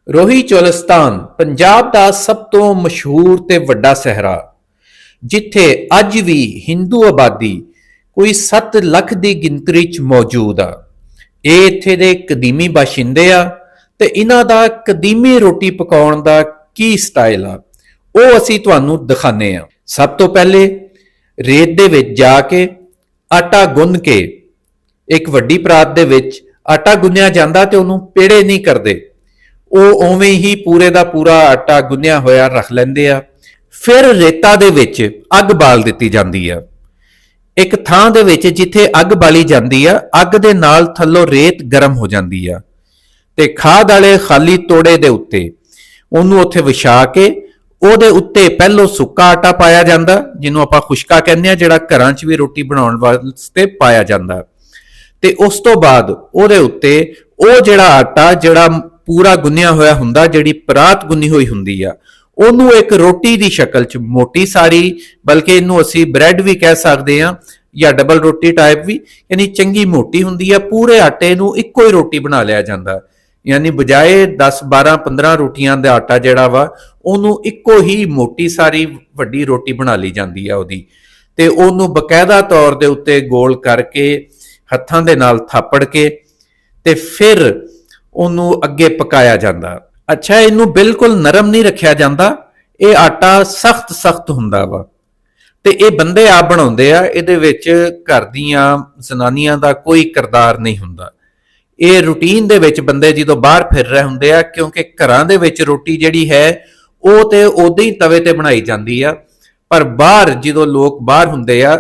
ਰੋਹੀ ਚੋਲਿਸਤਾਨ ਪੰਜਾਬ ਦਾ ਸਭ ਤੋਂ ਮਸ਼ਹੂਰ ਤੇ ਵੱਡਾ ਸਹਿਰਾ, ਜਿੱਥੇ ਅੱਜ ਵੀ ਹਿੰਦੂ ਆਬਾਦੀ ਕੋਈ 7 ਲੱਖ ਦੀ ਗਿਣਤੀ 'ਚ ਮੌਜੂਦ ਆ। ਇਹ ਇੱਥੇ ਦੇ ਕਦੀਮੀ ਬਾਸ਼ਿੰਦੇ ਆ ਤੇ ਇਹਨਾਂ ਦਾ ਕਦੀਮੀ ਰੋਟੀ ਪਕਾਉਣ ਦਾ ਕੀ ਸਟਾਈਲ ਆ, ਉਹ ਅਸੀਂ ਤੁਹਾਨੂੰ ਦਿਖਾਣੇ ਆ। ਸਭ ਤੋਂ ਪਹਿਲੇ ਰੇਤ ਦੇ ਵਿੱਚ ਜਾ ਕੇ ਆਟਾ ਗੁੰਨ ਕੇ, ਇੱਕ ਵੱਡੀ ਪਰਾਤ ਦੇ ਵਿੱਚ ਆਟਾ ਗੁੰਨਿਆ ਜਾਂਦਾ ਤੇ ਉਹਨੂੰ ਪੇੜੇ ਨਹੀਂ ਕਰਦੇ, ਉਹ ਉਵੇਂ ਹੀ ਪੂਰੇ ਦਾ ਪੂਰਾ ਆਟਾ ਗੁੰਨਿਆ ਹੋਇਆ ਰੱਖ ਲੈਂਦੇ ਆ। ਫਿਰ ਰੇਤਾ ਦੇ ਵਿੱਚ ਅੱਗ ਬਾਲ ਦਿੱਤੀ ਜਾਂਦੀ ਆ। ਇੱਕ ਥਾਂ ਦੇ ਵਿੱਚ ਜਿੱਥੇ ਅੱਗ ਬਾਲੀ ਜਾਂਦੀ ਆ, ਅੱਗ ਦੇ ਨਾਲ ਥੱਲੋਂ ਰੇਤ ਗਰਮ ਹੋ ਜਾਂਦੀ ਆ ਤੇ ਖਾਦ ਵਾਲੇ ਖਾਲੀ ਤੋੜੇ ਦੇ ਉੱਤੇ ਉਹਨੂੰ ਉੱਥੇ ਵਿਛਾ ਕੇ ਉਹਦੇ ਉੱਤੇ ਪਹਿਲੋਂ ਸੁੱਕਾ ਆਟਾ ਪਾਇਆ ਜਾਂਦਾ, ਜਿਹਨੂੰ ਆਪਾਂ ਖੁਸ਼ਕਾ ਕਹਿੰਦੇ ਆ, ਜਿਹੜਾ ਘਰਾਂ 'ਚ ਵੀ ਰੋਟੀ ਬਣਾਉਣ ਵਾਸਤੇ ਪਾਇਆ ਜਾਂਦਾ। ਤੇ ਉਸ ਤੋਂ ਬਾਅਦ ਉਹਦੇ ਉੱਤੇ ਉਹ ਜਿਹੜਾ ਆਟਾ ਜਿਹੜਾ ਪੂਰਾ ਗੁੰਨਿਆ ਹੋਇਆ ਹੁੰਦਾ, ਜਿਹੜੀ ਪਰਾਤ ਗੁੰਨੀ ਹੋਈ ਹੁੰਦੀ ਆ, ਉਹਨੂੰ ਇੱਕ ਰੋਟੀ ਦੀ ਸ਼ਕਲ 'ਚ ਮੋਟੀ ਸਾਰੀ, ਬਲਕਿ ਇਹਨੂੰ ਅਸੀਂ ਬ੍ਰੈਡ ਵੀ ਕਹਿ ਸਕਦੇ ਆ ਜਾਂ ਡਬਲ ਰੋਟੀ ਟਾਈਪ ਵੀ, ਯਾਨੀ ਚੰਗੀ ਮੋਟੀ ਹੁੰਦੀ ਆ। ਪੂਰੇ ਆਟੇ ਨੂੰ ਇੱਕੋ ਹੀ ਰੋਟੀ ਬਣਾ ਲਿਆ ਜਾਂਦਾ, ਯਾਨੀ ਬਜਾਏ 10 12 15 ਰੋਟੀਆਂ ਦਾ ਆਟਾ ਜਿਹੜਾ ਵਾ ਉਹਨੂੰ ਇੱਕੋ ਹੀ ਮੋਟੀ ਸਾਰੀ ਵੱਡੀ ਰੋਟੀ ਬਣਾ ਲਈ ਜਾਂਦੀ ਆ ਉਹਦੀ, ਤੇ ਉਹਨੂੰ ਬਕਾਇਦਾ ਤੌਰ ਦੇ ਉੱਤੇ ਗੋਲ ਕਰਕੇ ਹੱਥਾਂ ਦੇ ਨਾਲ ਥਾਪੜ ਕੇ ਤੇ ਫਿਰ ਉਹਨੂੰ ਅੱਗੇ ਪਕਾਇਆ ਜਾਂਦਾ। ਅੱਛਾ, ਇਹਨੂੰ ਬਿਲਕੁਲ ਨਰਮ ਨਹੀਂ ਰੱਖਿਆ ਜਾਂਦਾ, ਇਹ ਆਟਾ ਸਖਤ ਹੁੰਦਾ ਵਾ ਤੇ ਇਹ ਬੰਦੇ ਆਪ ਬਣਾਉਂਦੇ ਆ। ਇਹਦੇ ਵਿੱਚ ਘਰ ਦੀਆਂ ਜ਼ਨਾਨੀਆਂ ਦਾ ਕੋਈ ਕਿਰਦਾਰ ਨਹੀਂ ਹੁੰਦਾ। ਇਹ ਰੂਟੀਨ ਦੇ ਵਿੱਚ ਬੰਦੇ ਜਦੋਂ ਬਾਹਰ ਫਿਰ ਰਹੇ ਹੁੰਦੇ ਆ, ਕਿਉਂਕਿ ਘਰਾਂ ਦੇ ਵਿੱਚ ਰੋਟੀ ਜਿਹੜੀ ਹੈ ਉਹ ਤੇ ਉਦੋਂ ਹੀ ਤਵੇ ਤੇ ਬਣਾਈ ਜਾਂਦੀ ਆ, ਪਰ ਬਾਹਰ ਜਦੋਂ ਲੋਕ ਬਾਹਰ ਹੁੰਦੇ ਆ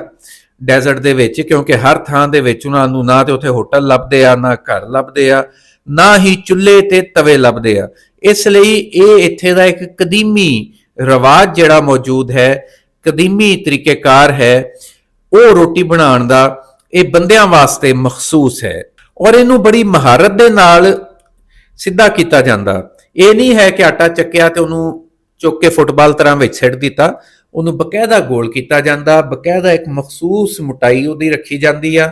ਡੈਜ਼ਰਟ ਦੇ ਵਿੱਚ, ਕਿਉਂਕਿ ਹਰ ਥਾਂ ਦੇ ਵਿੱਚ ਉਹਨਾਂ ਨੂੰ ਨਾ ਤੇ ਉੱਥੇ ਹੋਟਲ ਲੱਭਦੇ ਆ, ਨਾ ਘਰ ਲੱਭਦੇ ਆ, ਨਾ ਹੀ ਚੁੱਲ੍ਹੇ ਤੇ ਤਵੇ ਲੱਭਦੇ ਆ। ਇਸ ਲਈ ਇਹ ਇੱਥੇ ਦਾ ਇੱਕ ਕਦੀਮੀ ਰਿਵਾਜ ਜਿਹੜਾ ਮੌਜੂਦ ਹੈ, ਕਦੀਮੀ ਤਰੀਕੇਕਾਰ ਹੈ ਉਹ ਰੋਟੀ ਬਣਾਉਣ ਦਾ, ਇਹ ਬੰਦਿਆਂ ਵਾਸਤੇ ਮਖਸੂਸ ਹੈ ਔਰ ਇਹਨੂੰ ਬੜੀ ਮਹਾਰਤ ਦੇ ਨਾਲ ਸਿੱਧਾ ਕੀਤਾ ਜਾਂਦਾ। ਇਹ ਨਹੀਂ ਹੈ ਕਿ ਆਟਾ ਚੱਕਿਆ ਤੇ ਉਹਨੂੰ ਚੁੱਕ ਕੇ ਫੁੱਟਬਾਲ ਤਰ੍ਹਾਂ ਵਿੱਚ ਸਿੱਟ ਦਿੱਤਾ, ਉਹਨੂੰ ਬਕਾਇਦਾ ਗੋਲ ਕੀਤਾ ਜਾਂਦਾ, ਬਕਾਇਦਾ ਇੱਕ ਮਖਸੂਸ ਮੋਟਾਈ ਉਹਦੀ ਰੱਖੀ ਜਾਂਦੀ ਆ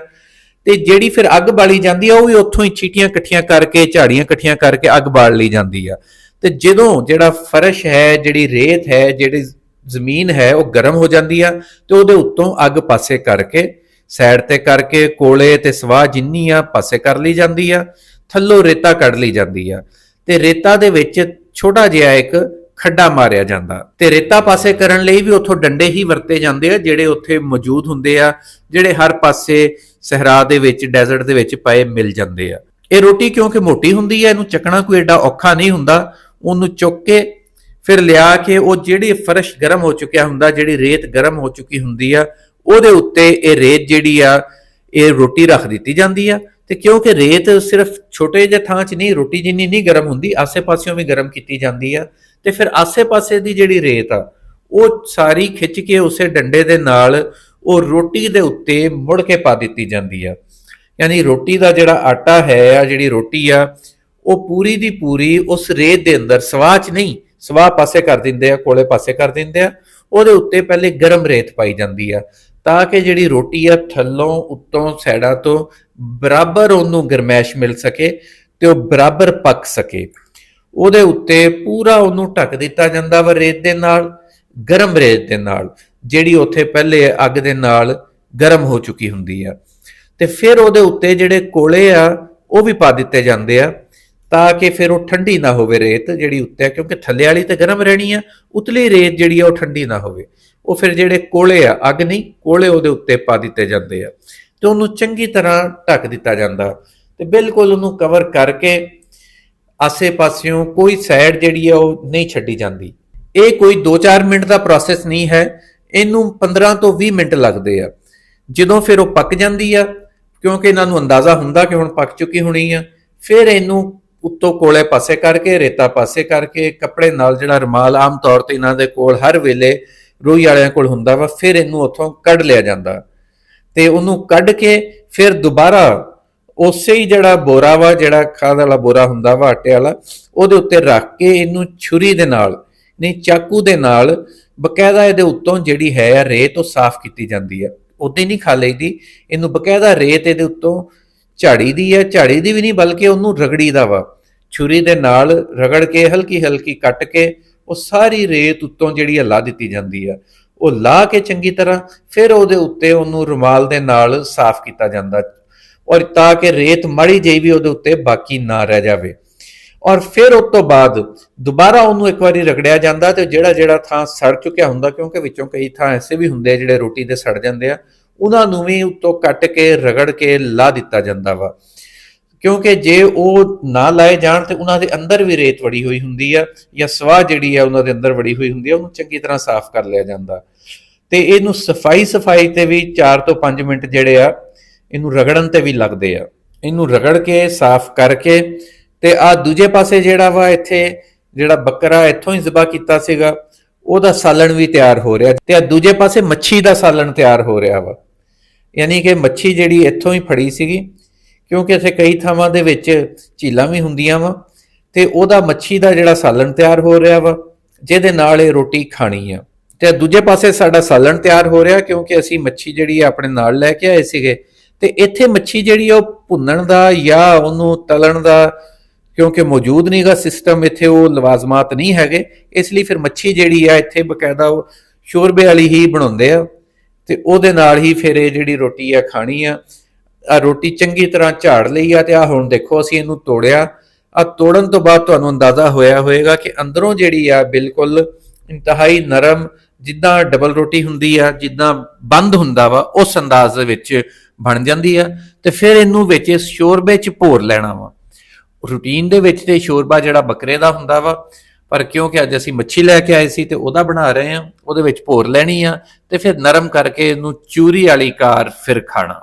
ਤੇ ਜਿਹੜੀ ਫਿਰ ਅੱਗ ਬਾਲੀ ਜਾਂਦੀ ਆ ਉਹ ਵੀ ਉੱਥੋਂ ਹੀ ਚੀਟੀਆਂ ਇਕੱਠੀਆਂ ਕਰਕੇ, ਝਾੜੀਆਂ ਇਕੱਠੀਆਂ ਕਰਕੇ ਅੱਗ ਬਾਲ ਲਈ ਜਾਂਦੀ ਆ। ਤੇ ਜਦੋਂ ਜਿਹੜਾ ਫਰਸ਼ ਹੈ, ਜਿਹੜੀ ਰੇਤ ਹੈ, ਜਿਹੜੀ ਜ਼ਮੀਨ ਹੈ ਉਹ ਗਰਮ ਹੋ ਜਾਂਦੀ ਆ ਤੇ ਉਹਦੇ ਉੱਤੋਂ ਅੱਗ ਪਾਸੇ ਕਰਕੇ, ਸਾਈਡ ਤੇ ਕਰਕੇ, ਕੋਲੇ ਤੇ ਸਵਾਹ ਜਿੰਨੀ ਆ ਪਾਸੇ ਕਰ ਲਈ ਜਾਂਦੀ ਆ, ਥੱਲੋਂ ਰੇਤਾ ਕੱਢ ਲਈ ਜਾਂਦੀ ਆ ਤੇ ਰੇਤਾ ਦੇ ਵਿੱਚ ਛੋਟਾ ਜਿਹਾ ਇੱਕ ਖੱਡਾ ਮਾਰਿਆ ਜਾਂਦਾ ਤੇ ਰੇਤਾ ਪਾਸੇ ਕਰਨ ਲਈ ਵੀ ਉੱਥੋਂ ਡੰਡੇ ਹੀ ਵਰਤੇ ਜਾਂਦੇ ਆ, ਜਿਹੜੇ ਉੱਥੇ ਮੌਜੂਦ ਹੁੰਦੇ ਆ, ਜਿਹੜੇ ਹਰ ਪਾਸੇ ਸਹਿਰਾ ਦੇ ਵਿੱਚ, ਡੈਜ਼ਰਟ ਦੇ ਵਿੱਚ ਪਏ ਮਿਲ ਜਾਂਦੇ ਆ। ਇਹ ਰੋਟੀ ਕਿਉਂਕਿ ਮੋਟੀ ਹੁੰਦੀ ਹੈ, ਇਹਨੂੰ ਚੱਕਣਾ ਕੋਈ ਏਡਾ ਔਖਾ ਨਹੀਂ ਹੁੰਦਾ। ਉਹਨੂੰ ਚੁੱਕ ਕੇ ਫਿਰ ਲਿਆ ਕੇ ਉਹ ਜਿਹੜੀ ਫਰਸ਼ ਗਰਮ ਹੋ ਚੁੱਕਿਆ ਹੁੰਦਾ, ਜਿਹੜੀ ਰੇਤ ਗਰਮ ਹੋ ਚੁੱਕੀ ਹੁੰਦੀ ਆ, ਉਹਦੇ ਉੱਤੇ ਇਹ ਰੇਤ ਜਿਹੜੀ ਆ ਇਹ ਰੋਟੀ ਰੱਖ ਦਿੱਤੀ ਜਾਂਦੀ ਆ। ਤੇ ਕਿਉਂਕਿ ਰੇਤ ਸਿਰਫ ਛੋਟੇ ਜਿਹੇ ਥਾਂ 'ਚ ਨਹੀਂ, ਰੋਟੀ ਜਿੰਨੀ ਨਹੀਂ ਗਰਮ ਹੁੰਦੀ, ਆਸੇ-ਪਾਸਿਓਂ ਵੀ ਗਰਮ ਕੀਤੀ ਜਾਂਦੀ ਆ ਤੇ ਫਿਰ ਆਸੇ-ਪਾਸੇ ਦੀ ਜਿਹੜੀ ਰੇਤ ਆ ਉਹ ਸਾਰੀ ਖਿੱਚ ਕੇ ਉਸੇ ਡੰਡੇ ਦੇ ਨਾਲ ਉਹ ਰੋਟੀ ਦੇ ਉੱਤੇ ਮੁੜ ਕੇ ਪਾ ਦਿੱਤੀ ਜਾਂਦੀ ਆ। ਯਾਨੀ ਰੋਟੀ ਦਾ ਜਿਹੜਾ ਆਟਾ ਹੈ ਆ, ਜਿਹੜੀ ਰੋਟੀ ਆ, ਉਹ ਪੂਰੀ ਦੀ ਪੂਰੀ ਉਸ ਰੇਤ ਦੇ ਅੰਦਰ, ਸਵਾਹ 'ਚ ਨਹੀਂ, ਸਵਾਹ ਪਾਸੇ ਕਰ ਦਿੰਦੇ ਆ, ਕੋਲੇ ਪਾਸੇ ਕਰ ਦਿੰਦੇ ਆ, ਉਹਦੇ ਉੱਤੇ ਪਹਿਲੇ ਗਰਮ ਰੇਤ ਪਾਈ ਜਾਂਦੀ ਆ ਤਾਂ ਕਿ ਜਿਹੜੀ ਰੋਟੀ ਆ ਥੱਲੋਂ ਉੱਤੋਂ ਸਾਈਡਾਂ ਤੋਂ ਬਰਾਬਰ ਉਹਨੂੰ ਗਰਮੈਸ਼ ਮਿਲ ਸਕੇ ਤੇ ਉਹ ਬਰਾਬਰ ਪੱਕ ਸਕੇ। ਉਹਦੇ ਉੱਤੇ ਪੂਰਾ ਉਹਨੂੰ ਢੱਕ ਦਿੱਤਾ ਜਾਂਦਾ ਵਾ ਰੇਤ ਦੇ ਨਾਲ, ਗਰਮ ਰੇਤ ਦੇ ਨਾਲ, ਜਿਹੜੀ ਉੱਥੇ ਪਹਿਲੇ ਅੱਗ ਦੇ ਨਾਲ ਗਰਮ ਹੋ ਚੁੱਕੀ ਹੁੰਦੀ ਆ। ਤੇ ਫਿਰ ਉਹਦੇ ਉੱਤੇ ਜਿਹੜੇ ਕੋਲੇ ਆ ਉਹ ਵੀ ਪਾ ਦਿੱਤੇ ਜਾਂਦੇ ਆ ਤਾਂ ਕਿ ਫਿਰ ਉਹ ਠੰਡੀ ਨਾ ਹੋਵੇ ਰੇਤ ਜਿਹੜੀ ਉੱਤੇ, ਕਿਉਂਕਿ ਥੱਲੇ ਵਾਲੀ ਤੇ ਗਰਮ ਰਹਿਣੀ ਆ, ਉਤਲੀ ਰੇਤ ਜਿਹੜੀ ਆ ਉਹ ਠੰਡੀ ਨਾ ਹੋਵੇ। ਉਹ ਫਿਰ ਜਿਹੜੇ ਕੋਲੇ ਆ, ਅੱਗ ਨਹੀਂ, ਕੋਲੇ ਉਹਦੇ ਉੱਤੇ ਪਾ ਦਿੱਤੇ ਜਾਂਦੇ ਆ ਤੇ ਉਹਨੂੰ ਚੰਗੀ ਤਰ੍ਹਾਂ ਢੱਕ ਦਿੱਤਾ ਜਾਂਦਾ ਤੇ ਬਿਲਕੁਲ ਉਹਨੂੰ ਕਵਰ ਕਰਕੇ ਆਸੇ-ਪਾਸਿਓਂ ਕੋਈ ਸਾਈਡ ਜਿਹੜੀ ਆ ਉਹ ਨਹੀਂ ਛੱਡੀ ਜਾਂਦੀ। ਇਹ ਕੋਈ 2-4 ਮਿੰਟ ਦਾ ਪ੍ਰੋਸੈਸ ਨਹੀਂ ਹੈ, ਇਹਨੂੰ 15 ਤੋਂ 20 ਮਿੰਟ ਲੱਗਦੇ ਆ। ਜਦੋਂ ਫਿਰ ਉਹ ਪੱਕ ਜਾਂਦੀ ਆ, ਕਿਉਂਕਿ ਇਹਨਾਂ ਨੂੰ ਅੰਦਾਜ਼ਾ ਹੁੰਦਾ ਕਿ ਹੁਣ ਪੱਕ ਚੁੱਕੀ ਹੋਣੀ ਆ, ਫਿਰ ਇਹਨੂੰ ਉੱਤੋਂ ਕੋਲੇ ਪਾਸੇ ਕਰਕੇ, ਰੇਤਾ ਪਾਸੇ ਕਰਕੇ, ਕੱਪੜੇ ਨਾਲ, ਜਿਹੜਾ ਰੁਮਾਲ ਆਮ ਤੌਰ ਤੇ ਇਹਨਾਂ ਦੇ ਕੋਲ ਹਰ ਵੇਲੇ ਰੋਈ ਵਾਲਿਆਂ ਕੋਲ ਹੁੰਦਾ ਵਾ, ਫਿਰ ਇਹਨੂੰ ਉੱਥੋਂ ਕੱਢ ਲਿਆ ਜਾਂਦਾ ਤੇ ਉਹਨੂੰ ਕੱਢ ਕੇ ਫਿਰ ਦੁਬਾਰਾ ਉਸੇ ਹੀ ਜਿਹੜਾ ਬੋਰਾ ਵਾ, ਜਿਹੜਾ ਖਾਦ ਵਾਲਾ ਬੋਰਾ ਹੁੰਦਾ ਵਾ ਆਟੇ ਵਾਲਾ, ਉਹਦੇ ਉੱਤੇ ਰੱਖ ਕੇ ਇਹਨੂੰ ਛੁਰੀ ਦੇ ਨਾਲ ਨਹੀਂ, ਚਾਕੂ ਦੇ ਨਾਲ ਬਕਾਇਦਾ ਇਹਦੇ ਉੱਤੋਂ ਜਿਹੜੀ ਹੈ ਰੇਤ ਉਹ ਸਾਫ਼ ਕੀਤੀ ਜਾਂਦੀ ਆ। ਉਦਾਂ ਹੀ ਨਹੀਂ ਖਾ ਲਈਦੀ, ਇਹਨੂੰ ਬਕਾਇਦਾ ਰੇਤ ਇਹਦੇ ਉੱਤੋਂ ਝਾੜੀ ਦੀ ਆ, ਝਾੜੀ ਦੀ ਵੀ ਨਹੀਂ ਬਲਕਿ ਉਹਨੂੰ ਰਗੜੀ ਦਾ ਵਾ, ਛੁਰੀ ਦੇ ਨਾਲ ਰਗੜ ਕੇ ਹਲਕੀ ਹਲਕੀ ਕੱਟ ਕੇ ਉਹ ਸਾਰੀ ਰੇਤ ਉੱਤੋਂ ਜਿਹੜੀ ਆ ਲਾ ਦਿੱਤੀ ਜਾਂਦੀ ਆ। ਉਹ ਲਾ ਕੇ ਚੰਗੀ ਤਰ੍ਹਾਂ ਫਿਰ ਉਹਦੇ ਉੱਤੇ ਉਹਨੂੰ ਰੁਮਾਲ ਦੇ ਨਾਲ ਸਾਫ਼ ਕੀਤਾ ਜਾਂਦਾ, ਔਰ ਤਾਂ ਕਿ ਰੇਤ ਮਾੜੀ ਜਿਹੀ ਵੀ ਉਹਦੇ ਉੱਤੇ ਬਾਕੀ ਨਾ ਰਹਿ ਜਾਵੇ। ਔਰ ਫਿਰ ਉਸ ਤੋਂ ਬਾਅਦ ਦੁਬਾਰਾ ਉਹਨੂੰ ਇੱਕ ਵਾਰੀ ਰਗੜਿਆ ਜਾਂਦਾ ਤੇ ਜਿਹੜਾ ਥਾਂ ਸੜ ਚੁੱਕਿਆ ਹੁੰਦਾ, ਕਿਉਂਕਿ ਵਿੱਚੋਂ ਕਈ ਥਾਂ ਐਸੇ ਵੀ ਹੁੰਦੇ ਆ ਜਿਹੜੇ ਰੋਟੀ ਦੇ ਸੜ ਜਾਂਦੇ ਆ, ਉਹਨਾਂ ਨੂੰ ਵੀ ਉੱਤੋਂ ਕੱਟ ਕੇ ਰਗੜ ਕੇ ਲਾ ਦਿੱਤਾ ਜਾਂਦਾ ਵਾ। ਕਿਉਂਕਿ ਜੇ ਉਹ ਨਾ ਲਾਏ ਜਾਣ ਤੇ ਉਹਨਾਂ ਦੇ ਅੰਦਰ ਵੀ ਰੇਤ ਵੜੀ ਹੋਈ ਹੁੰਦੀ ਆ, ਜਾਂ ਸਵਾਹ ਜਿਹੜੀ ਆ ਉਹਨਾਂ ਦੇ ਅੰਦਰ ਵੜੀ ਹੋਈ ਹੁੰਦੀ ਆ, ਉਹਨੂੰ ਚੰਗੀ ਤਰ੍ਹਾਂ ਸਾਫ਼ ਕਰ ਲਿਆ ਜਾਂਦਾ। ਤੇ ਇਹਨੂੰ ਸਫਾਈ ਤੇ ਵੀ 4 ਤੋਂ 5 ਮਿੰਟ ਜਿਹੜੇ ਆ ਇਹਨੂੰ ਰਗੜਨ ਤੇ ਵੀ ਲੱਗਦੇ ਆ। ਇਹਨੂੰ ਰਗੜ ਕੇ ਸਾਫ਼ ਕਰਕੇ ਤੇ ਆ ਦੂਜੇ ਪਾਸੇ ਜਿਹੜਾ ਵਾ ਇੱਥੇ ਜਿਹੜਾ ਬੱਕਰਾ ਇੱਥੋਂ ਹੀ ਜ਼ਬਾ ਕੀਤਾ ਸੀਗਾ ਉਹਦਾ ਸਾਲਣ ਵੀ ਤਿਆਰ ਹੋ ਰਿਹਾ, ਤੇ ਆ ਦੂਜੇ ਪਾਸੇ ਮੱਛੀ ਦਾ ਸਾਲਣ ਤਿਆਰ ਹੋ ਰਿਹਾ ਵਾ। ਯਾਨੀ ਕਿ ਮੱਛੀ ਜਿਹੜੀ ਇੱਥੋਂ ਹੀ ਫੜੀ ਸੀਗੀ, ਕਿਉਂਕਿ ਇੱਥੇ ਕਈ ਥਾਵਾਂ ਦੇ ਵਿੱਚ ਝੀਲਾਂ ਵੀ ਹੁੰਦੀਆਂ ਵਾ, ਤੇ ਉਹਦਾ ਮੱਛੀ ਦਾ ਜਿਹੜਾ ਸਾਲਣ ਤਿਆਰ ਹੋ ਰਿਹਾ ਵਾ, ਜਿਹਦੇ ਨਾਲ ਇਹ ਰੋਟੀ ਖਾਣੀ ਆ। ਤੇ ਦੂਜੇ ਪਾਸੇ ਸਾਡਾ ਸਾਲਣ ਤਿਆਰ ਹੋ ਰਿਹਾ, ਕਿਉਂਕਿ ਅਸੀਂ ਮੱਛੀ ਜਿਹੜੀ ਆਪਣੇ ਨਾਲ ਲੈ ਕੇ ਆਏ ਸੀਗੇ। ਤੇ ਇੱਥੇ ਮੱਛੀ ਜਿਹੜੀ ਉਹ ਭੁੰਨਣ ਦਾ ਜਾਂ ਉਹਨੂੰ ਤਲਣ ਦਾ ਕਿਉਂਕਿ ਮੌਜੂਦ ਨਹੀਂਗਾ ਸਿਸਟਮ, ਇੱਥੇ ਉਹ ਲਵਾਜ਼ਮਾਤ ਨਹੀਂ ਹੈਗੇ, ਇਸ ਲਈ ਫਿਰ ਮੱਛੀ ਜਿਹੜੀ ਆ ਇੱਥੇ ਬਕਾਇਦਾ ਉਹ ਸ਼ੋਰਬੇ ਵਾਲੀ ਹੀ ਬਣਾਉਂਦੇ ਆ, ਤੇ ਉਹਦੇ ਨਾਲ ਹੀ ਫਿਰ ਇਹ ਜਿਹੜੀ ਰੋਟੀ ਆ ਖਾਣੀ ਆ। ਆ ਰੋਟੀ ਚੰਗੀ ਤਰ੍ਹਾਂ ਝਾੜ ਲਈ ਆ, ਤੇ ਆ ਹੁਣ ਦੇਖੋ ਅਸੀਂ ਇਹਨੂੰ ਤੋੜਿਆ। ਆ ਤੋੜਨ ਤੋਂ ਬਾਅਦ ਤੁਹਾਨੂੰ ਅੰਦਾਜ਼ਾ ਹੋਇਆ ਹੋਏਗਾ ਕਿ ਅੰਦਰੋਂ ਜਿਹੜੀ ਆ ਬਿਲਕੁਲ ਇੰਤਹਾਈ ਨਰਮ, ਜਿੱਦਾਂ ਡਬਲ ਰੋਟੀ ਹੁੰਦੀ ਆ, ਜਿੱਦਾਂ ਬੰਦ ਹੁੰਦਾ ਵਾ, ਉਸ ਅੰਦਾਜ਼ ਦੇ ਵਿੱਚ ਬਣ ਜਾਂਦੀ ਆ। ਤੇ ਫਿਰ ਇਹਨੂੰ ਵਿੱਚ ਇਸ ਸ਼ੋਰਬੇ 'ਚ ਭੋਰ ਲੈਣਾ ਵਾ। ਰੂਟੀਨ ਦੇ ਵਿੱਚ ਤੇ ਸ਼ੋਰਬਾ ਜਿਹੜਾ ਬੱਕਰੇ ਦਾ ਹੁੰਦਾ ਵਾ, ਪਰ ਕਿਉਂਕਿ ਅੱਜ ਅਸੀਂ ਮੱਛੀ ਲੈ ਕੇ ਆਏ ਸੀ ਤੇ ਉਹਦਾ ਬਣਾ ਰਹੇ ਹਾਂ, ਉਹਦੇ ਵਿੱਚ ਭੋਰ ਲੈਣੀ ਆ ਤੇ ਫਿਰ ਨਰਮ ਕਰਕੇ ਇਹਨੂੰ ਚੂਰੀ ਵਾਲੀ ਕਾਰ ਫਿਰ ਖਾਣਾ।